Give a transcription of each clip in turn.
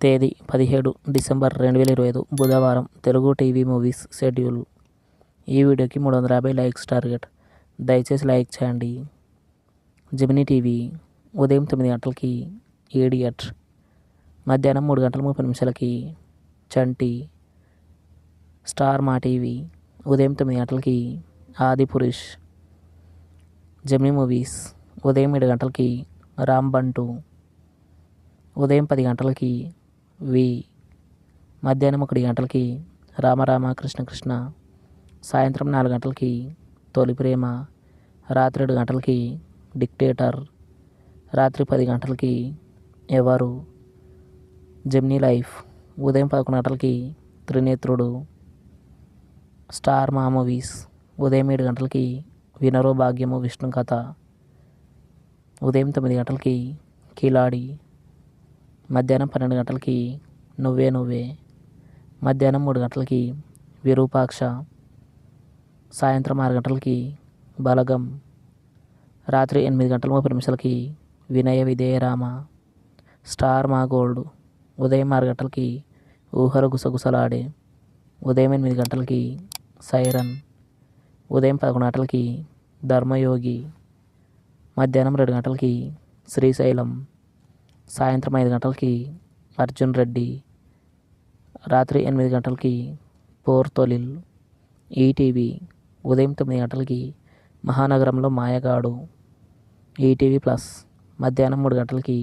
తేదీ 17 డిసెంబర్ 2025 బుధవారం. Telugu TV movies schedule. ఈ వీడియోకి 350 లైక్స్ టార్గెట్. దయచేసి లైక్ చేయండి. జెమినీ టీవీ ఉదయం 9 గంటలకి ఈడియట్, మధ్యాహ్నం 3 గంటల 30 నిమిషాలకి చంటి. స్టార్ మా టీవీ ఉదయం 9 గంటలకి ఆదిపురుష్. జెమినీ మూవీస్ ఉదయం 7 గంటలకి రాంబంటు, ఉదయం 10 గంటలకి వి, మధ్యాహ్నం 1 గంటలకి రామరామ కృష్ణ కృష్ణ, సాయంత్రం 4 గంటలకి తొలి ప్రేమ, రాత్రి 7 గంటలకి డిక్టేటర్, రాత్రి 10 గంటలకి ఎవరు. జెమినీ లైఫ్ ఉదయం 11 గంటలకి త్రినేత్రుడు. స్టార్ మా మూవీస్ ఉదయం 7 గంటలకి వినరో భాగ్యము విష్ణు కథ, ఉదయం 9 గంటలకి కిలాడి, మధ్యాహ్నం 12 గంటలకి నువ్వే నువ్వే, మధ్యాహ్నం 3 గంటలకి విరూపాక్ష, సాయంత్రం 6 గంటలకి బలగం, రాత్రి 8 గంటల 30 నిమిషాలకి వినయ విధేయ రామ. స్టార్ మా గోల్డ్ ఉదయం 6 గంటలకి ఊహలు గుసగుసలాడే, ఉదయం 8 గంటలకి సైరన్, ఉదయం 11 గంటలకి ధర్మయోగి, మధ్యాహ్నం 2 గంటలకి శ్రీశైలం, సాయంత్రం 5 గంటలకి అర్జున్ రెడ్డి, రాత్రి 8 గంటలకి పోర్తొలిల్. ఈటీవీ ఉదయం 9 గంటలకి మహానగరంలో మాయగాడు. ఈటీవీ ప్లస్ మధ్యాహ్నం 3 గంటలకి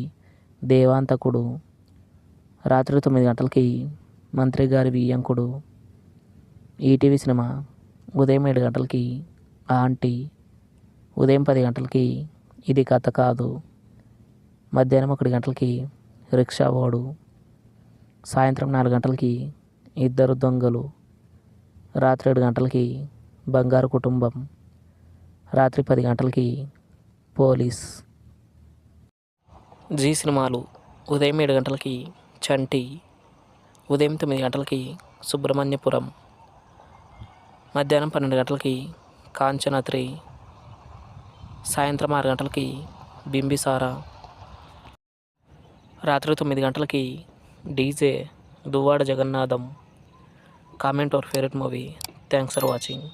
దేవాంతకుడు, రాత్రి 9 గంటలకి మంత్రి గారి వియ్యంకుడు. ఈటీవీ సినిమా ఉదయం 7 గంటలకి ఆంటీ, ఉదయం 10 గంటలకి ఇది కథ కాదు, మధ్యాహ్నం 1 గంటలకి రిక్షావాడు, సాయంత్రం 4 గంటలకి ఇద్దరు దొంగలు, రాత్రి 7 గంటలకి బంగారు కుటుంబం, రాత్రి 10 గంటలకి పోలీస్. జీ సినిమాలు ఉదయం 7 గంటలకి చంటి, ఉదయం 9 గంటలకి సుబ్రహ్మణ్యపురం, మధ్యాహ్నం 12 గంటలకి కాంచన 3, సాయంత్రం 6 గంటలకి బింబిసారా, రాత్రి 9 గంటలకి DJ Duvvada Jagannatham. Comment your favourite movie. Thanks for watching.